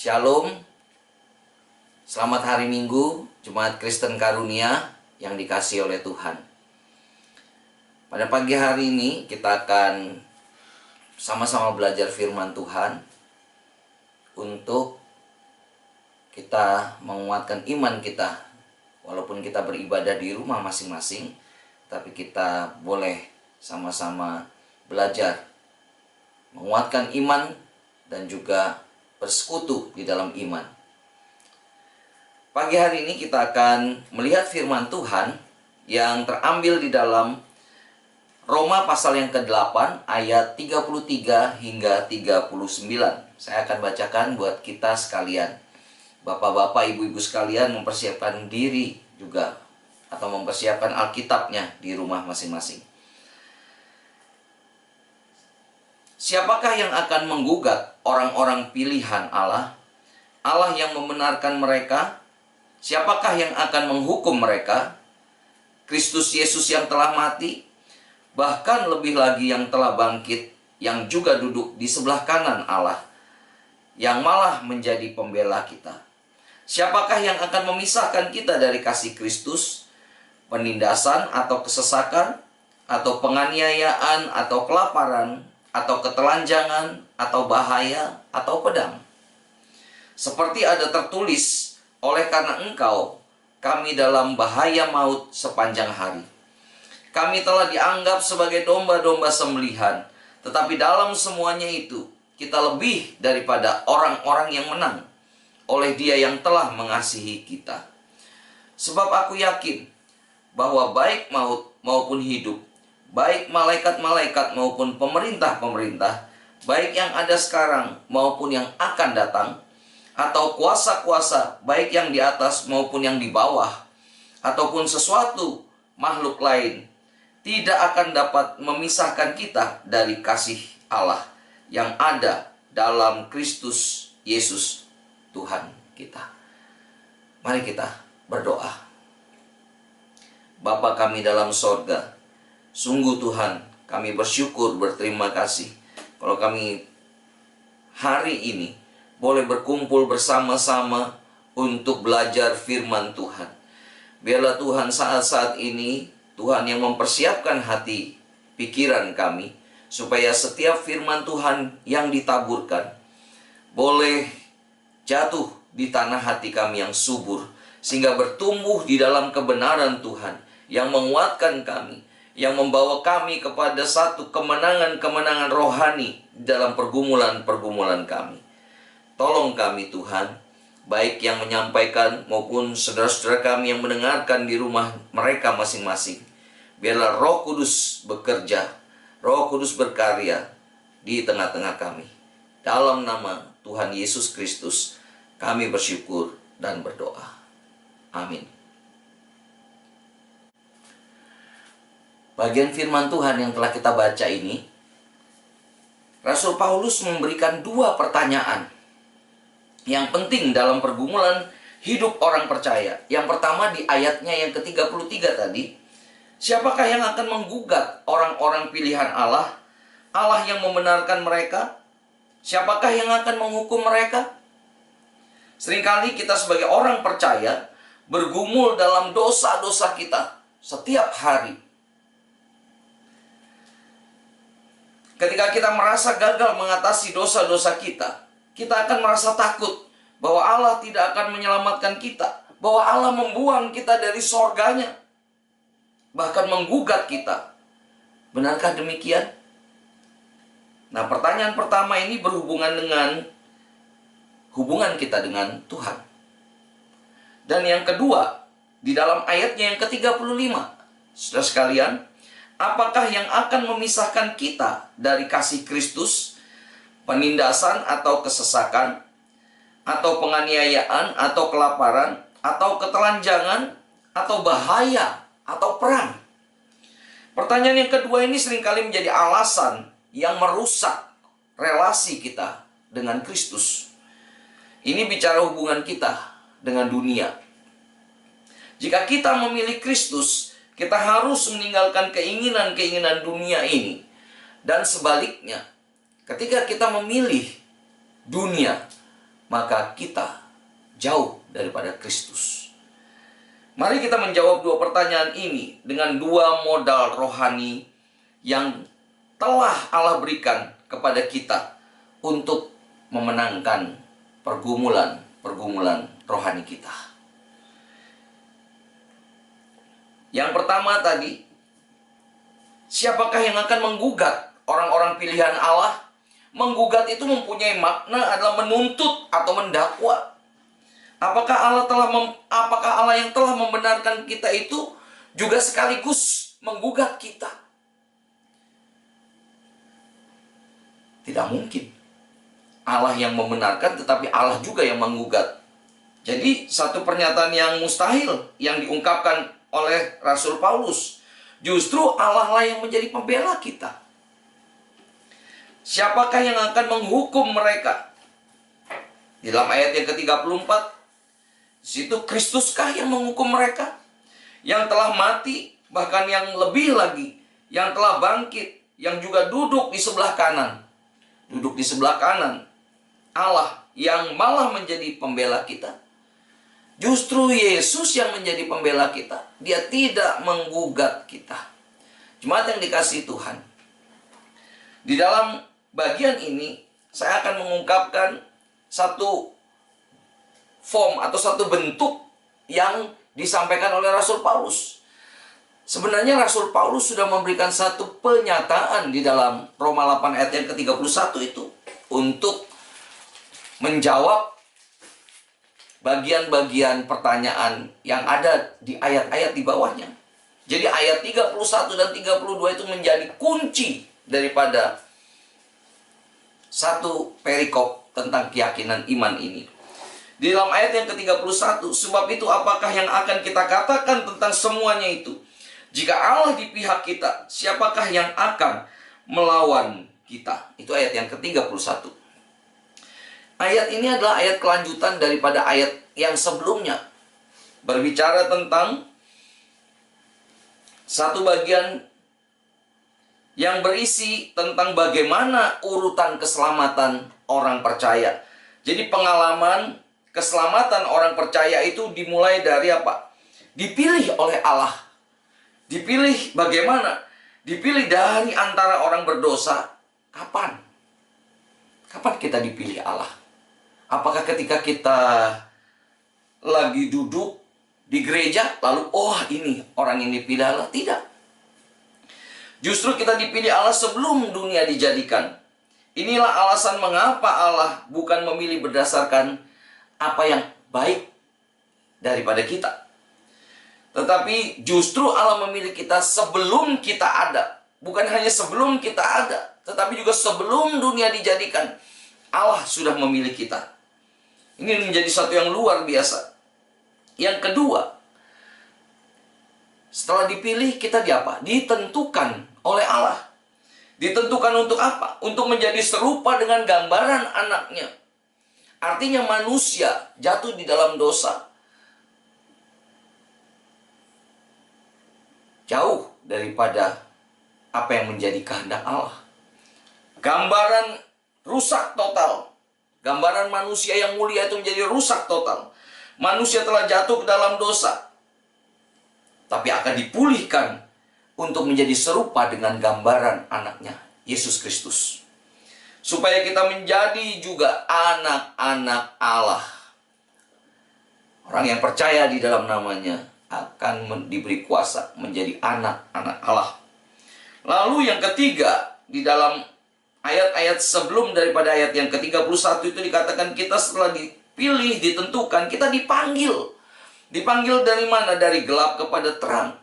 Shalom, selamat hari Minggu, Jemaat Kristen Karunia yang dikasihi oleh Tuhan. Pada pagi hari ini kita akan sama-sama belajar firman Tuhan untuk kita menguatkan iman kita. Walaupun kita beribadah di rumah masing-masing, tapi kita boleh sama-sama belajar menguatkan iman dan juga bersekutu di dalam iman. Pagi hari ini kita akan melihat firman Tuhan yang terambil di dalam Roma pasal yang ke-8 ayat 33 hingga 39. Saya akan bacakan buat kita sekalian. Bapak-bapak, ibu-ibu sekalian mempersiapkan diri juga atau mempersiapkan Alkitabnya di rumah masing-masing. Siapakah yang akan menggugat orang-orang pilihan Allah? Allah yang membenarkan mereka? Siapakah yang akan menghukum mereka? Kristus Yesus yang telah mati, bahkan lebih lagi yang telah bangkit, yang juga duduk di sebelah kanan Allah, yang malah menjadi pembela kita. Siapakah yang akan memisahkan kita dari kasih Kristus? Penindasan atau kesesakan, atau penganiayaan, atau kelaparan, atau ketelanjangan, atau bahaya, atau pedang. Seperti ada tertulis, oleh karena engkau, kami dalam bahaya maut sepanjang hari. Kami telah dianggap sebagai domba-domba sembelihan, tetapi dalam semuanya itu, kita lebih daripada orang-orang yang menang, oleh Dia yang telah mengasihi kita. Sebab aku yakin, bahwa baik maut maupun hidup, baik malaikat-malaikat maupun pemerintah-pemerintah, baik yang ada sekarang maupun yang akan datang, atau kuasa-kuasa, baik yang di atas maupun yang di bawah, ataupun sesuatu makhluk lain, tidak akan dapat memisahkan kita dari kasih Allah yang ada dalam Kristus Yesus Tuhan kita. Mari kita berdoa. Bapa kami dalam sorga, sungguh Tuhan, kami bersyukur, berterima kasih kalau kami hari ini boleh berkumpul bersama-sama untuk belajar firman Tuhan. Biarlah Tuhan saat-saat ini, Tuhan yang mempersiapkan hati, pikiran kami, supaya setiap firman Tuhan yang ditaburkan boleh jatuh di tanah hati kami yang subur, sehingga bertumbuh di dalam kebenaran Tuhan, yang menguatkan kami, yang membawa kami kepada satu kemenangan-kemenangan rohani dalam pergumulan-pergumulan kami. Tolong kami Tuhan, baik yang menyampaikan maupun saudara-saudara kami yang mendengarkan di rumah mereka masing-masing. Biarlah Roh Kudus bekerja, Roh Kudus berkarya di tengah-tengah kami. Dalam nama Tuhan Yesus Kristus, kami bersyukur dan berdoa. Amin. Bagian firman Tuhan yang telah kita baca ini, Rasul Paulus memberikan dua pertanyaan yang penting dalam pergumulan hidup orang percaya. Yang pertama di ayatnya yang ke-33 tadi, siapakah yang akan menggugat orang-orang pilihan Allah? Allah yang membenarkan mereka? Siapakah yang akan menghukum mereka? Seringkali kita sebagai orang percaya bergumul dalam dosa-dosa kita setiap hari. Ketika kita merasa gagal mengatasi dosa-dosa kita, kita akan merasa takut bahwa Allah tidak akan menyelamatkan kita, bahwa Allah membuang kita dari sorganya, bahkan menggugat kita. Benarkah demikian? Nah, pertanyaan pertama ini berhubungan dengan hubungan kita dengan Tuhan. Dan yang kedua, di dalam ayatnya yang ke-35, saudara sekalian, apakah yang akan memisahkan kita dari kasih Kristus? Penindasan atau kesesakan, atau penganiayaan, atau kelaparan, atau ketelanjangan, atau bahaya, atau perang? Pertanyaan yang kedua ini seringkali menjadi alasan yang merusak relasi kita dengan Kristus. Ini bicara hubungan kita dengan dunia. Jika kita memilih Kristus, kita harus meninggalkan keinginan-keinginan dunia ini. Dan sebaliknya, ketika kita memilih dunia, maka kita jauh daripada Kristus. Mari kita menjawab dua pertanyaan ini dengan dua modal rohani yang telah Allah berikan kepada kita untuk memenangkan pergumulan rohani kita. Yang pertama tadi, siapakah yang akan menggugat orang-orang pilihan Allah? Menggugat itu mempunyai makna adalah menuntut atau mendakwa. Apakah Allah yang telah membenarkan kita itu juga sekaligus menggugat kita? Tidak mungkin. Allah yang membenarkan, tetapi Allah juga yang menggugat. Jadi satu pernyataan yang mustahil yang diungkapkan oleh Rasul Paulus. Justru Allah lah yang menjadi pembela kita. Siapakah yang akan menghukum mereka? Di dalam ayat yang ke-34, situ Kristuskah yang menghukum mereka? Yang telah mati, bahkan yang lebih lagi, yang telah bangkit, yang juga duduk di sebelah kanan. Duduk di sebelah kanan Allah yang malah menjadi pembela kita. Justru Yesus yang menjadi pembela kita. Dia tidak menggugat kita. Jemaat yang dikasihi Tuhan, di dalam bagian ini saya akan mengungkapkan satu form atau satu bentuk yang disampaikan oleh Rasul Paulus. Sebenarnya Rasul Paulus sudah memberikan satu pernyataan di dalam Roma 8 ayat yang ke-31 itu untuk menjawab bagian-bagian pertanyaan yang ada di ayat-ayat di bawahnya. Jadi ayat 31 dan 32 itu menjadi kunci daripada satu perikop tentang keyakinan iman ini. Di dalam ayat yang ke-31, sebab itu apakah yang akan kita katakan tentang semuanya itu? Jika Allah di pihak kita, siapakah yang akan melawan kita? Itu ayat yang ke-31. Ayat ini adalah ayat kelanjutan daripada ayat yang sebelumnya. Berbicara tentang satu bagian yang berisi tentang bagaimana urutan keselamatan orang percaya. Jadi pengalaman keselamatan orang percaya itu dimulai dari apa? Dipilih oleh Allah. Dipilih bagaimana? Dipilih dari antara orang berdosa. Kapan? Kapan kita dipilih Allah? Apakah ketika kita lagi duduk di gereja, lalu ini orang ini dipilih Allah? Tidak. Justru kita dipilih Allah sebelum dunia dijadikan. Inilah alasan mengapa Allah bukan memilih berdasarkan apa yang baik daripada kita. Tetapi justru Allah memilih kita sebelum kita ada. Bukan hanya sebelum kita ada, tetapi juga sebelum dunia dijadikan. Allah sudah memilih kita. Ini menjadi satu yang luar biasa. Yang kedua, setelah dipilih kita diapa? Ditentukan oleh Allah. Ditentukan untuk apa? Untuk menjadi serupa dengan gambaran anaknya. Artinya manusia jatuh di dalam dosa. Jauh daripada apa yang menjadi kehendak Allah. Gambaran rusak total. Gambaran manusia yang mulia itu menjadi rusak total. Manusia telah jatuh ke dalam dosa, tapi akan dipulihkan untuk menjadi serupa dengan gambaran anaknya, Yesus Kristus. Supaya kita menjadi juga anak-anak Allah. Orang yang percaya di dalam namanya akan diberi kuasa menjadi anak-anak Allah. Lalu yang ketiga, di dalam ayat-ayat sebelum daripada ayat yang ke-31 itu dikatakan kita setelah dipilih, ditentukan, kita dipanggil. Dipanggil dari mana? Dari gelap kepada terang.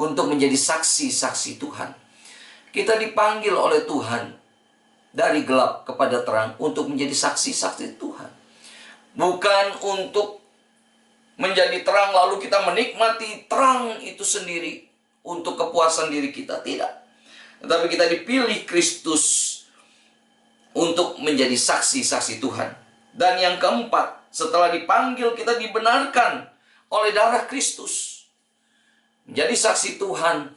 Untuk menjadi saksi-saksi Tuhan. Kita dipanggil oleh Tuhan dari gelap kepada terang untuk menjadi saksi-saksi Tuhan. Bukan untuk menjadi terang lalu kita menikmati terang itu sendiri untuk kepuasan diri kita. Tidak. Tetapi kita dipilih Kristus untuk menjadi saksi-saksi Tuhan. Dan yang keempat, setelah dipanggil kita dibenarkan oleh darah Kristus. Menjadi saksi Tuhan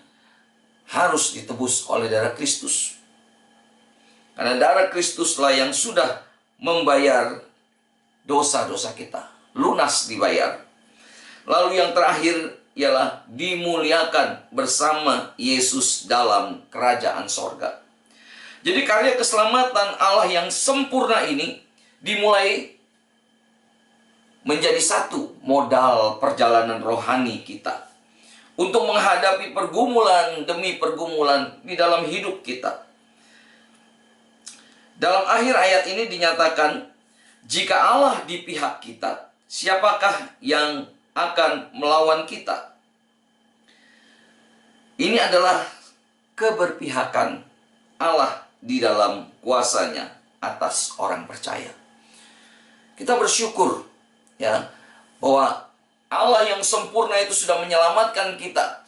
harus ditebus oleh darah Kristus. Karena darah Kristuslah yang sudah membayar dosa-dosa kita. Lunas dibayar. Lalu yang terakhir ialah dimuliakan bersama Yesus dalam kerajaan sorga. Jadi karya keselamatan Allah yang sempurna ini dimulai menjadi satu modal perjalanan rohani kita untuk menghadapi pergumulan demi pergumulan di dalam hidup kita. Dalam akhir ayat ini dinyatakan, jika Allah di pihak kita, siapakah yang akan melawan kita? Ini adalah keberpihakan Allah di dalam kuasanya atas orang percaya. Kita bersyukur ya bahwa Allah yang sempurna itu sudah menyelamatkan kita.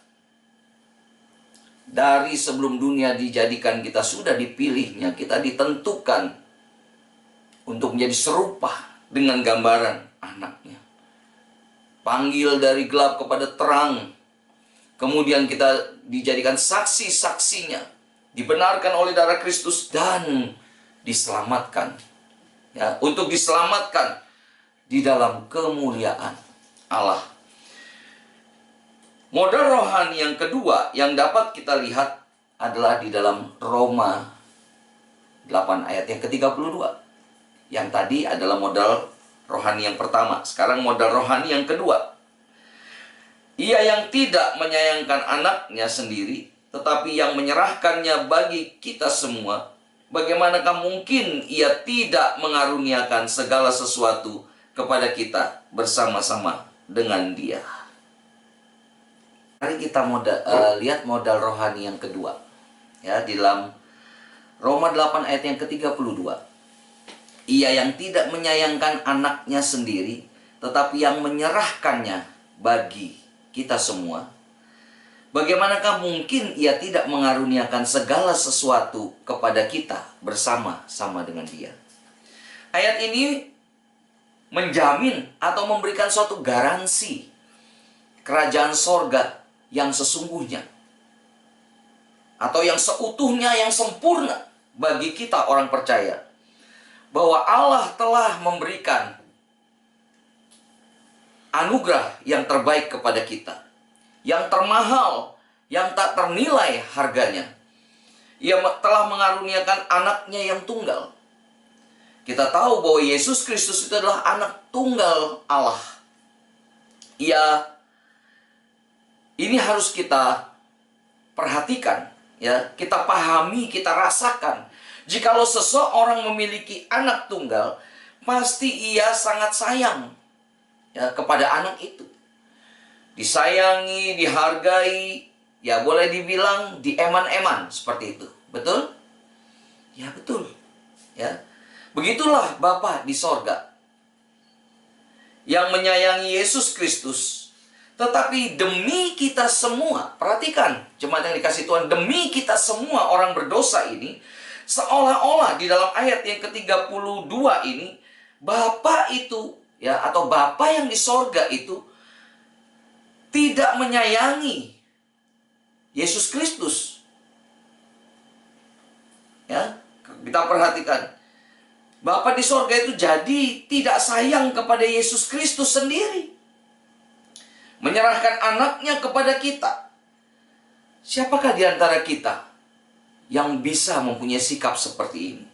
Dari sebelum dunia dijadikan, kita sudah dipilihnya, kita ditentukan untuk menjadi serupa dengan gambaran anaknya. Panggil dari gelap kepada terang. Kemudian kita dijadikan saksi-saksinya, dibenarkan oleh darah Kristus dan diselamatkan. Ya, untuk diselamatkan di dalam kemuliaan Allah. Modal rohani yang kedua yang dapat kita lihat adalah di dalam Roma 8 ayat yang ke-32. Yang tadi adalah modal rohani yang pertama. Sekarang modal rohani yang kedua. Ia yang tidak menyayangkan anaknya sendiri, tetapi yang menyerahkannya bagi kita semua, bagaimanakah mungkin ia tidak mengaruniakan segala sesuatu kepada kita bersama-sama dengan Dia? Mari kita lihat modal rohani yang kedua. Ya, di dalam Roma 8 ayat yang ke-32. Ia yang tidak menyayangkan anaknya sendiri, tetapi yang menyerahkannya bagi kita semua. Bagaimanakah mungkin ia tidak mengaruniakan segala sesuatu kepada kita bersama-sama dengan Dia? Ayat ini menjamin atau memberikan suatu garansi kerajaan sorga yang sesungguhnya, atau yang seutuhnya, yang sempurna bagi kita orang percaya. Bahwa Allah telah memberikan anugerah yang terbaik kepada kita, yang termahal, yang tak ternilai harganya. Ia telah mengaruniakan anaknya yang tunggal. Kita tahu bahwa Yesus Kristus itu adalah anak tunggal Allah. Ini harus kita perhatikan, ya, kita pahami, kita rasakan. Jikalau seseorang memiliki anak tunggal, pasti ia sangat sayang ya kepada anak itu. Disayangi, dihargai, ya boleh dibilang dieman-eman seperti itu. Betul? Ya betul. Ya. Begitulah Bapa di sorga yang menyayangi Yesus Kristus. Tetapi demi kita semua, perhatikan jemaat yang dikasih Tuhan, demi kita semua orang berdosa ini, seolah-olah di dalam ayat yang ke-32 ini, Bapa itu, ya, atau Bapa yang di sorga itu tidak menyayangi Yesus Kristus. Ya, kita perhatikan. Bapa di sorga itu jadi tidak sayang kepada Yesus Kristus sendiri. Menyerahkan anaknya kepada kita. Siapakah di antara kita yang bisa mempunyai sikap seperti ini?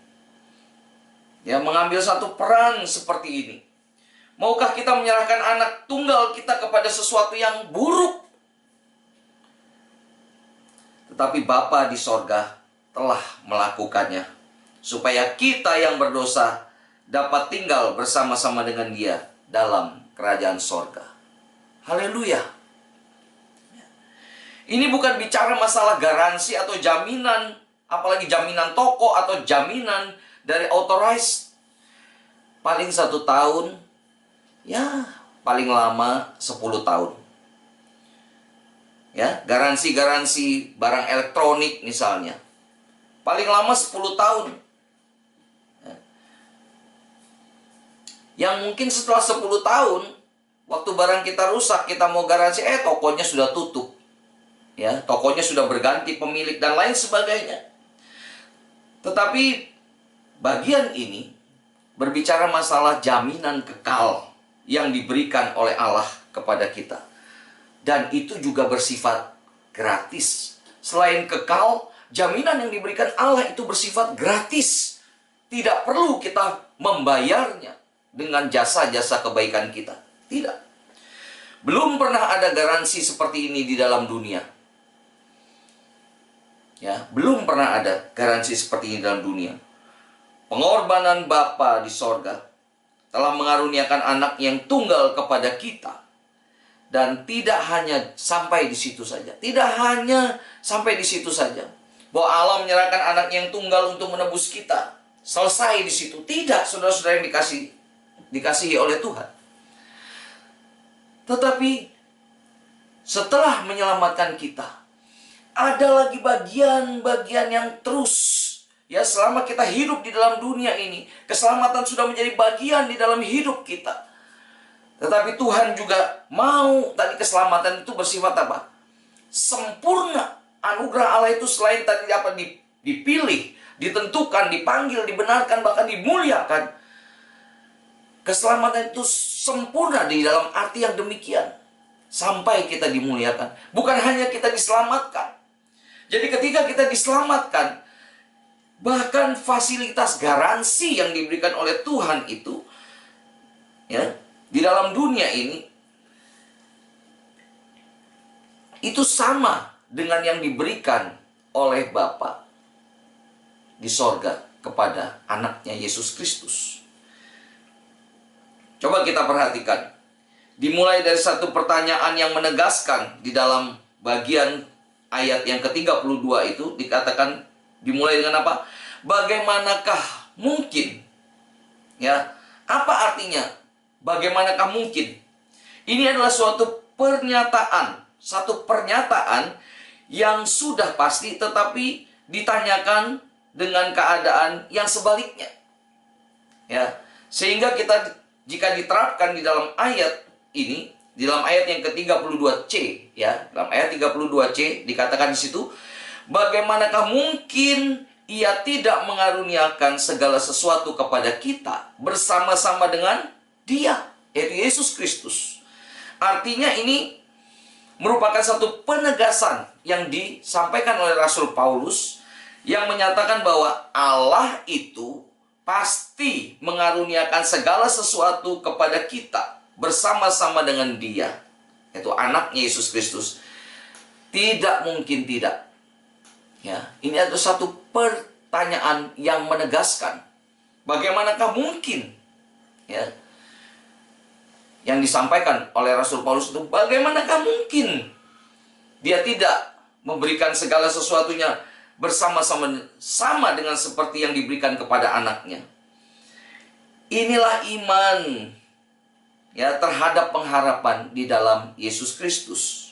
Ya, mengambil satu peran seperti ini. Maukah kita menyerahkan anak tunggal kita kepada sesuatu yang buruk? Tetapi Bapa di sorga telah melakukannya, supaya kita yang berdosa dapat tinggal bersama-sama dengan Dia dalam kerajaan sorga. Haleluya. Ini bukan bicara masalah garansi atau jaminan, apalagi jaminan toko atau jaminan dari authorized. Paling 1 tahun, ya paling lama 10 tahun. Ya, garansi-garansi barang elektronik misalnya, paling lama 10 tahun. Ya. Yang mungkin setelah 10 tahun, waktu barang kita rusak, kita mau garansi, tokonya sudah tutup. Ya, tokonya sudah berganti pemilik dan lain sebagainya. Tetapi bagian ini berbicara masalah jaminan kekal yang diberikan oleh Allah kepada kita. Dan itu juga bersifat gratis. Selain kekal, jaminan yang diberikan Allah itu bersifat gratis. Tidak perlu kita membayarnya dengan jasa-jasa kebaikan kita. Tidak. Belum pernah ada garansi seperti ini di dalam dunia. Ya, belum pernah ada garansi seperti ini dalam dunia. Pengorbanan Bapa di sorga telah mengaruniakan anak yang tunggal kepada kita. Dan tidak hanya sampai di situ saja. Tidak hanya sampai di situ saja. Bahwa Allah menyerahkan anak yang tunggal untuk menebus kita. Selesai di situ. Tidak, saudara-saudara yang dikasihi oleh Tuhan. Tetapi setelah menyelamatkan kita, ada lagi bagian-bagian yang terus, ya, selama kita hidup di dalam dunia ini, keselamatan sudah menjadi bagian di dalam hidup kita. Tetapi Tuhan juga mau tadi keselamatan itu bersifat apa? Sempurna. Anugerah Allah itu selain tadi apa dipilih, ditentukan, dipanggil, dibenarkan, bahkan dimuliakan. Keselamatan itu sempurna di dalam arti yang demikian. Sampai kita dimuliakan. Bukan hanya kita diselamatkan. Jadi ketika kita diselamatkan, bahkan fasilitas garansi yang diberikan oleh Tuhan itu, ya, di dalam dunia ini, itu sama dengan yang diberikan oleh Bapa di sorga kepada anaknya Yesus Kristus. Coba kita perhatikan. Dimulai dari satu pertanyaan yang menegaskan di dalam bagian ayat yang ke-32 itu dikatakan, dimulai dengan apa? Bagaimanakah mungkin? Ya, apa artinya? Bagaimanakah mungkin? Ini adalah suatu pernyataan, satu pernyataan yang sudah pasti tetapi ditanyakan dengan keadaan yang sebaliknya. Ya, sehingga kita jika diterapkan di dalam ayat ini, di dalam ayat yang ke-32C, ya, dalam ayat 32C dikatakan di situ, bagaimanakah mungkin Ia tidak mengaruniakan segala sesuatu kepada kita bersama-sama dengan Dia, yaitu Yesus Kristus. Artinya ini merupakan satu penegasan yang disampaikan oleh Rasul Paulus yang menyatakan bahwa Allah itu pasti mengaruniakan segala sesuatu kepada kita bersama-sama dengan Dia, yaitu anaknya Yesus Kristus. Tidak mungkin tidak. Ya, ini adalah satu pertanyaan yang menegaskan. Bagaimanakah mungkin? Ya, yang disampaikan oleh Rasul Paulus itu, bagaimanakah mungkin Dia tidak memberikan segala sesuatunya bersama-sama dengan seperti yang diberikan kepada anaknya. Inilah iman, ya, terhadap pengharapan di dalam Yesus Kristus.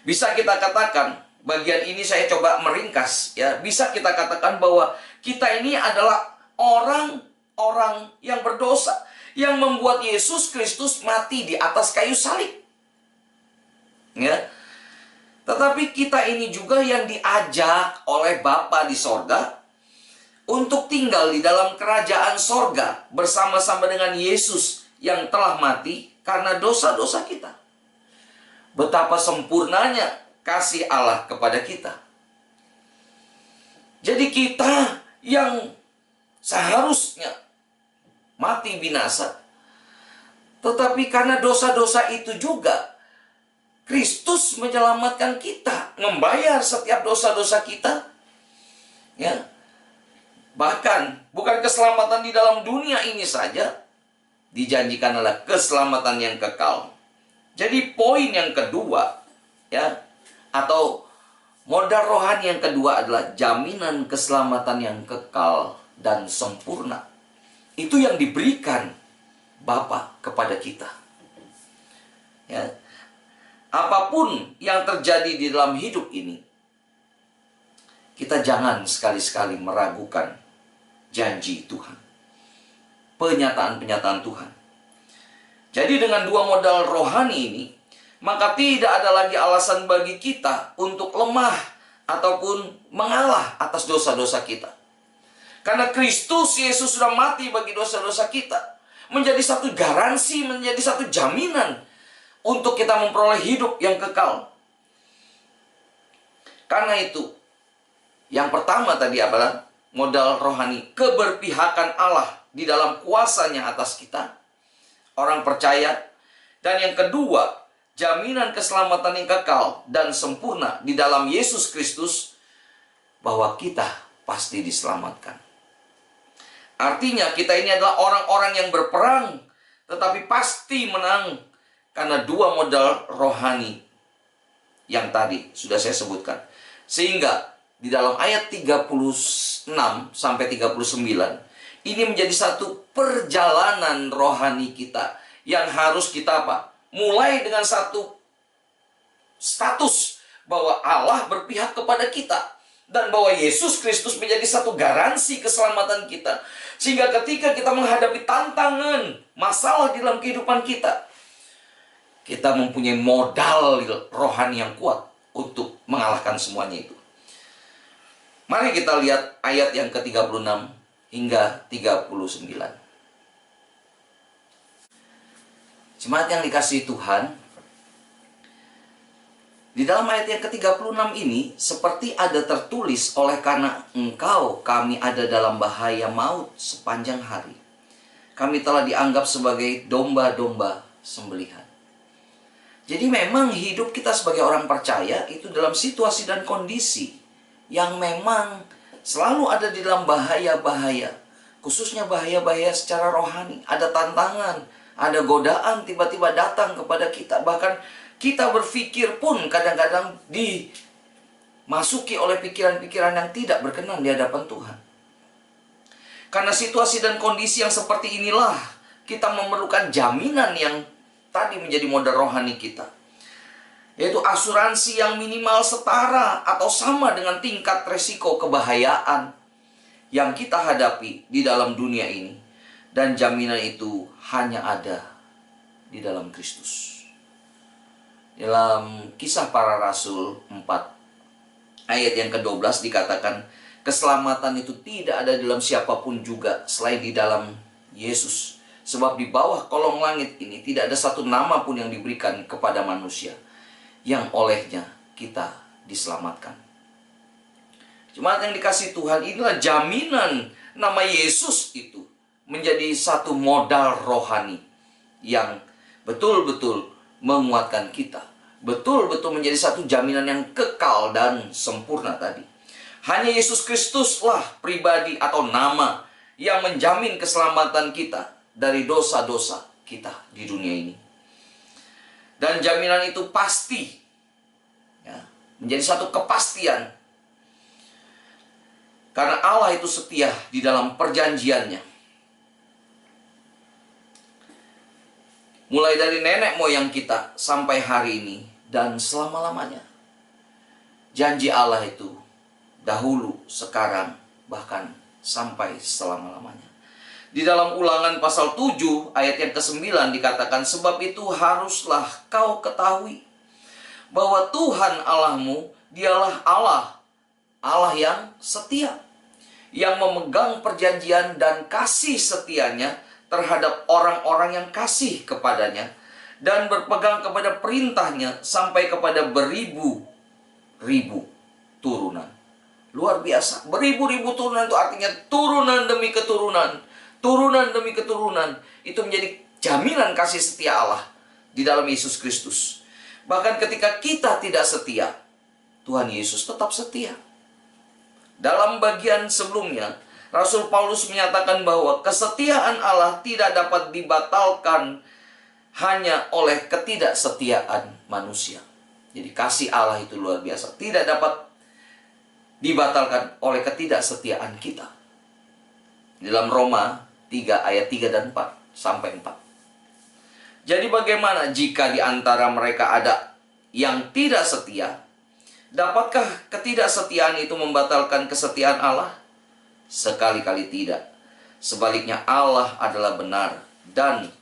Bisa kita katakan, bagian ini saya coba meringkas, ya, bisa kita katakan bahwa kita ini adalah orang-orang yang berdosa yang membuat Yesus Kristus mati di atas kayu salib. Ya. Tetapi kita ini juga yang diajak oleh Bapa di sorga untuk tinggal di dalam kerajaan sorga bersama-sama dengan Yesus yang telah mati karena dosa-dosa kita. Betapa sempurnanya kasih Allah kepada kita. Jadi kita yang seharusnya mati binasa, tetapi karena dosa-dosa itu juga Kristus menyelamatkan kita, membayar setiap dosa-dosa kita. Ya. Bahkan bukan keselamatan di dalam dunia ini saja, dijanjikan adalah keselamatan yang kekal. Jadi poin yang kedua, ya, atau modal rohani yang kedua adalah jaminan keselamatan yang kekal dan sempurna. Itu yang diberikan Bapa kepada kita. Ya. Apapun yang terjadi di dalam hidup ini, kita jangan sekali-sekali meragukan janji Tuhan, penyataan-penyataan Tuhan. Jadi dengan dua modal rohani ini, maka tidak ada lagi alasan bagi kita untuk lemah ataupun mengalah atas dosa-dosa kita. Karena Kristus Yesus sudah mati bagi dosa-dosa kita. Menjadi satu garansi, menjadi satu jaminan untuk kita memperoleh hidup yang kekal. Karena itu, yang pertama tadi adalah modal rohani, keberpihakan Allah di dalam kuasanya atas kita, orang percaya. Dan yang kedua, jaminan keselamatan yang kekal dan sempurna di dalam Yesus Kristus, bahwa kita pasti diselamatkan. Artinya kita ini adalah orang-orang yang berperang, tetapi pasti menang, karena dua modal rohani yang tadi sudah saya sebutkan. Sehingga di dalam ayat 36 sampai 39, ini menjadi satu perjalanan rohani kita yang harus kita mulai dengan satu status bahwa Allah berpihak kepada kita, dan bahwa Yesus Kristus menjadi satu garansi keselamatan kita. Sehingga ketika kita menghadapi tantangan, masalah di dalam kehidupan kita, kita mempunyai modal rohani yang kuat untuk mengalahkan semuanya itu. Mari kita lihat ayat yang ke-36 hingga 39. Jemaat yang dikasihi Tuhan, di dalam ayat yang ke-36 ini seperti ada tertulis, oleh karena engkau kami ada dalam bahaya maut sepanjang hari. Kami telah dianggap sebagai domba-domba sembelihan. Jadi memang hidup kita sebagai orang percaya itu dalam situasi dan kondisi yang memang selalu ada di dalam bahaya-bahaya. Khususnya bahaya-bahaya secara rohani. Ada tantangan, ada godaan tiba-tiba datang kepada kita. Bahkan kita berpikir pun kadang-kadang dimasuki oleh pikiran-pikiran yang tidak berkenan di hadapan Tuhan. Karena situasi dan kondisi yang seperti inilah, kita memerlukan jaminan yang tadi menjadi modal rohani kita. Yaitu asuransi yang minimal setara atau sama dengan tingkat resiko kebahayaan yang kita hadapi di dalam dunia ini. Dan jaminan itu hanya ada di dalam Kristus. Dalam Kisah Para Rasul 4 ayat yang ke-12 dikatakan, keselamatan itu tidak ada dalam siapapun juga selain di dalam Yesus. Sebab di bawah kolong langit ini tidak ada satu nama pun yang diberikan kepada manusia yang olehnya kita diselamatkan. Jemaat yang dikasihi Tuhan, inilah jaminan nama Yesus itu menjadi satu modal rohani yang betul-betul menguatkan kita. Betul-betul menjadi satu jaminan yang kekal dan sempurna tadi. Hanya Yesus Kristuslah pribadi atau nama yang menjamin keselamatan kita dari dosa-dosa kita di dunia ini. Dan jaminan itu pasti, ya, menjadi satu kepastian. Karena Allah itu setia di dalam perjanjiannya. Mulai dari nenek moyang kita sampai hari ini dan selama-lamanya. Janji Allah itu dahulu, sekarang, bahkan sampai selama-lamanya. Di dalam Ulangan pasal 7 ayat yang ke-9 dikatakan, sebab itu haruslah kau ketahui bahwa Tuhan Allahmu dialah Allah, Allah yang setia, yang memegang perjanjian dan kasih setianya terhadap orang-orang yang kasih kepadanya dan berpegang kepada perintahnya sampai kepada beribu-ribu turunan. Luar biasa. Beribu-ribu turunan itu artinya turunan demi keturunan, turunan demi keturunan. Itu menjadi jaminan kasih setia Allah di dalam Yesus Kristus. Bahkan ketika kita tidak setia, Tuhan Yesus tetap setia. Dalam bagian sebelumnya, Rasul Paulus menyatakan bahwa kesetiaan Allah tidak dapat dibatalkan hanya oleh ketidaksetiaan manusia. Jadi kasih Allah itu luar biasa. Tidak dapat dibatalkan oleh ketidaksetiaan kita. Dalam Roma 3 ayat 3 dan 4 sampai 4. Jadi bagaimana jika di antara mereka ada yang tidak setia? Dapatkah ketidaksetiaan itu membatalkan kesetiaan Allah? Sekali-kali tidak. Sebaliknya Allah adalah benar dan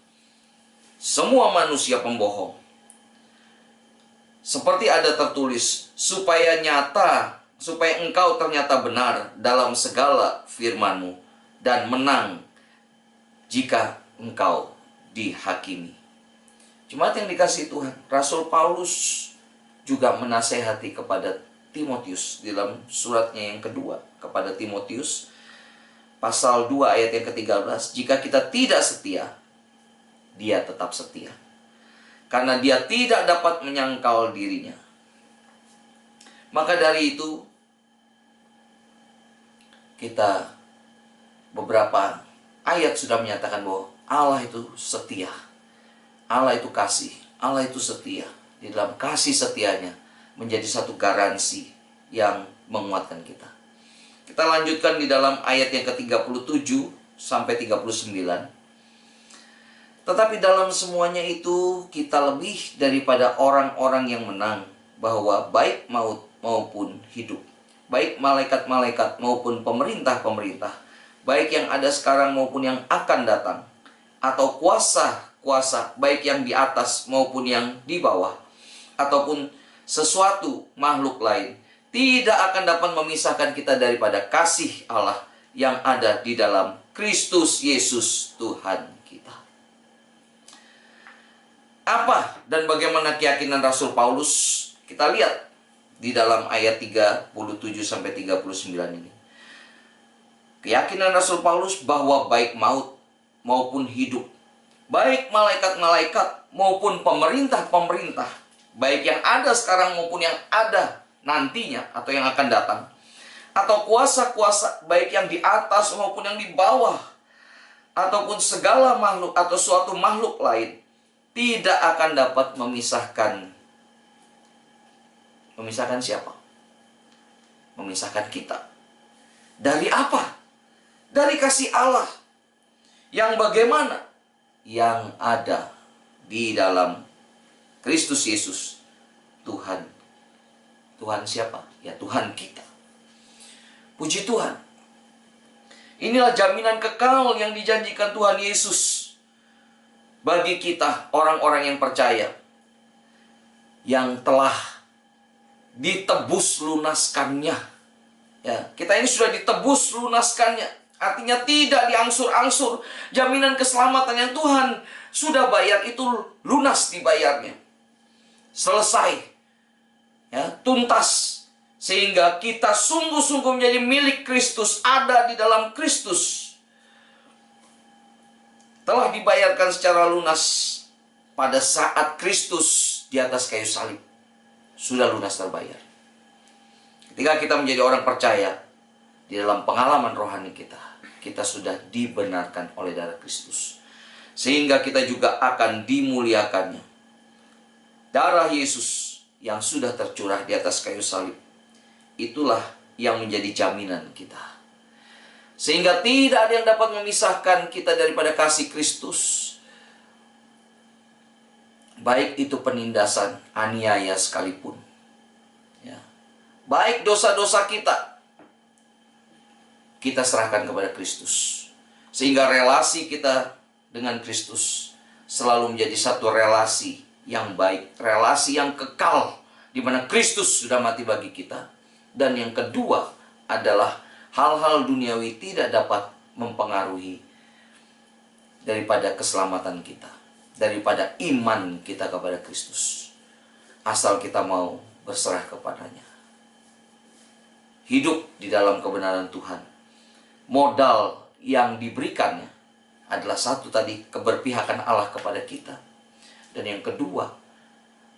semua manusia pembohong. Seperti ada tertulis, supaya nyata supaya engkau ternyata benar dalam segala firman-Mu dan menang jika engkau dihakimi. Jemaat yang dikasihi Tuhan, Rasul Paulus juga menasehati kepada Timotius dalam suratnya yang kedua kepada Timotius, pasal 2 ayat yang ke-13. Jika kita tidak setia, dia tetap setia, karena dia tidak dapat menyangkal dirinya. Maka dari itu, kita beberapa ayat sudah menyatakan bahwa Allah itu setia, Allah itu kasih, Allah itu setia. Di dalam kasih setianya menjadi satu garansi yang menguatkan kita. Kita lanjutkan di dalam ayat yang ke-37 sampai 39. Tetapi dalam semuanya itu kita lebih daripada orang-orang yang menang, bahwa baik maut maupun hidup, baik malaikat-malaikat maupun pemerintah-pemerintah, baik yang ada sekarang maupun yang akan datang, atau kuasa-kuasa, baik yang di atas maupun yang di bawah, ataupun sesuatu makhluk lain, tidak akan dapat memisahkan kita daripada kasih Allah yang ada di dalam Kristus Yesus Tuhan kita. Apa dan bagaimana keyakinan Rasul Paulus? Kita lihat di dalam ayat 37 sampai 39 ini. Keyakinan Rasul Paulus bahwa baik maut maupun hidup, baik malaikat-malaikat maupun pemerintah-pemerintah, baik yang ada sekarang maupun yang ada nantinya atau yang akan datang, atau kuasa-kuasa, baik yang di atas maupun yang di bawah, ataupun segala makhluk atau suatu makhluk lain, tidak akan dapat memisahkan siapa? Memisahkan kita. Dari apa? Dari kasih Allah. Yang bagaimana? Yang ada di dalam Kristus Yesus Tuhan. Tuhan siapa? Ya Tuhan kita. Puji Tuhan. Inilah jaminan kekal yang dijanjikan Tuhan Yesus bagi kita, orang-orang yang percaya, yang telah ditebus lunaskannya. Ya, kita ini sudah ditebus lunaskannya. Artinya tidak diangsur-angsur. Jaminan keselamatan yang Tuhan sudah bayar itu lunas dibayarnya. Selesai, ya, tuntas, sehingga kita sungguh-sungguh menjadi milik Kristus, ada di dalam Kristus, telah dibayarkan secara lunas pada saat Kristus di atas kayu salib, sudah lunas terbayar. Ketika kita menjadi orang percaya, di dalam pengalaman rohani kita sudah dibenarkan oleh darah Kristus, sehingga kita juga akan dimuliakannya. Darah Yesus yang sudah tercurah di atas kayu salib, itulah yang menjadi jaminan kita. Sehingga tidak ada yang dapat memisahkan kita daripada kasih Kristus. Baik itu penindasan, aniaya sekalipun. Ya. Baik dosa-dosa kita serahkan kepada Kristus. Sehingga relasi kita dengan Kristus selalu menjadi satu relasi yang baik, relasi yang kekal, di mana Kristus sudah mati bagi kita. Dan yang kedua adalah hal-hal duniawi tidak dapat mempengaruhi daripada keselamatan kita, daripada iman kita kepada Kristus, asal kita mau berserah kepadanya. Hidup di dalam kebenaran Tuhan. Modal yang diberikannya adalah satu tadi, keberpihakan Allah kepada kita. Dan yang kedua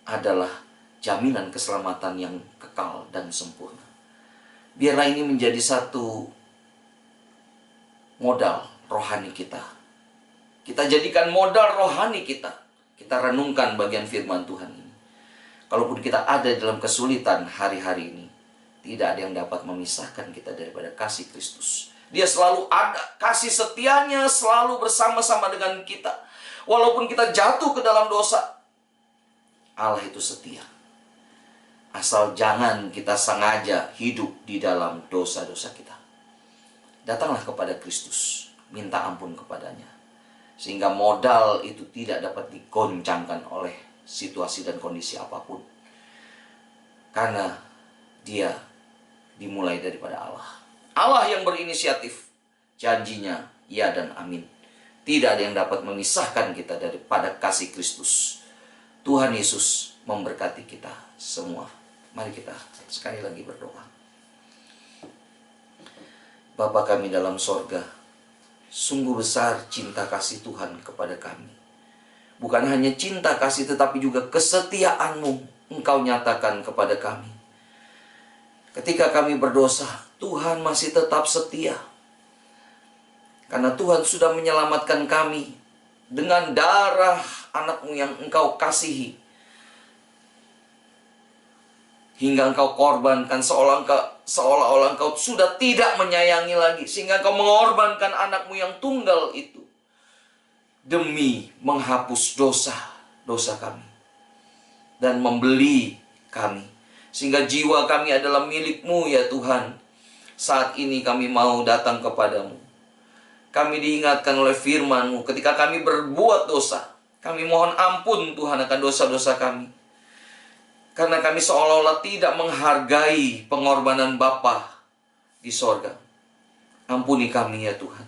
adalah jaminan keselamatan yang kekal dan sempurna. Biarlah ini menjadi satu modal rohani kita. Kita jadikan modal rohani kita. Kita renungkan bagian firman Tuhan ini. Kalaupun kita ada dalam kesulitan hari-hari ini, tidak ada yang dapat memisahkan kita daripada kasih Kristus. Dia selalu ada, kasih setianya selalu bersama-sama dengan kita. Walaupun kita jatuh ke dalam dosa, Allah itu setia. Asal jangan kita sengaja hidup di dalam dosa-dosa kita. Datanglah kepada Kristus, minta ampun kepadanya. Sehingga modal itu tidak dapat digoncangkan oleh situasi dan kondisi apapun. Karena Dia dimulai daripada Allah. Allah yang berinisiatif. Janjinya ya dan amin. Tidak ada yang dapat memisahkan kita daripada kasih Kristus. Tuhan Yesus memberkati kita semua. Mari kita sekali lagi berdoa. Bapa kami dalam sorga, sungguh besar cinta kasih Tuhan kepada kami. Bukan hanya cinta kasih, tetapi juga kesetiaan-Mu Engkau nyatakan kepada kami. Ketika kami berdosa, Tuhan masih tetap setia. Karena Tuhan sudah menyelamatkan kami dengan darah anak-Mu yang Engkau kasihi. Hingga Engkau korbankan seolah-olah Engkau sudah tidak menyayangi lagi. Sehingga Engkau mengorbankan anak-Mu yang tunggal itu. Demi menghapus dosa kami. Dan membeli kami. Sehingga jiwa kami adalah milik-Mu ya Tuhan. Saat ini kami mau datang kepadamu. Kami diingatkan oleh firman-Mu ketika kami berbuat dosa. Kami mohon ampun Tuhan akan dosa-dosa kami. Karena kami seolah-olah tidak menghargai pengorbanan Bapa di sorga. Ampuni kami ya Tuhan.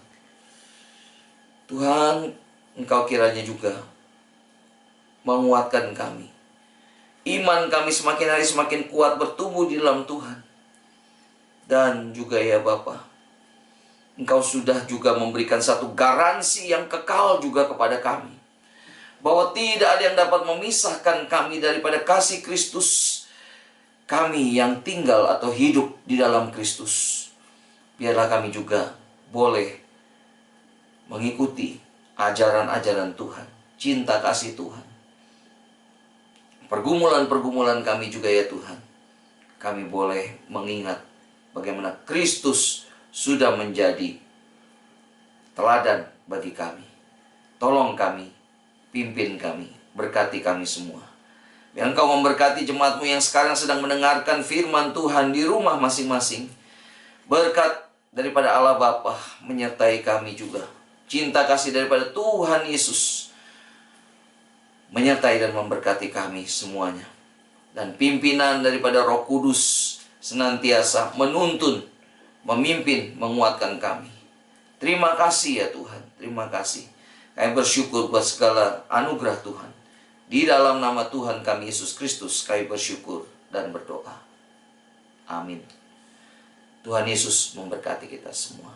Tuhan, Engkau kiranya juga menguatkan kami. Iman kami semakin hari semakin kuat bertumbuh di dalam Tuhan. Dan juga ya Bapa, Engkau sudah juga memberikan satu garansi yang kekal juga kepada kami. Bahwa tidak ada yang dapat memisahkan kami daripada kasih Kristus. Kami yang tinggal atau hidup di dalam Kristus. Biarlah kami juga boleh mengikuti ajaran-ajaran Tuhan. Cinta kasih Tuhan. Pergumulan-pergumulan kami juga ya Tuhan. Kami boleh mengingat bagaimana Kristus sudah menjadi teladan bagi kami. Tolong kami, pimpin kami, berkati kami semua. Biar Engkau memberkati jemaat-Mu yang sekarang sedang mendengarkan firman Tuhan di rumah masing-masing. Berkat daripada Allah Bapa menyertai kami juga. Cinta kasih daripada Tuhan Yesus menyertai dan memberkati kami semuanya. Dan pimpinan daripada Roh Kudus senantiasa menuntun, memimpin, menguatkan kami. Terima kasih ya Tuhan. Terima kasih. Kami bersyukur buat segala anugerah Tuhan. Di dalam nama Tuhan kami Yesus Kristus kami bersyukur dan berdoa. Amin. Tuhan Yesus memberkati kita semua.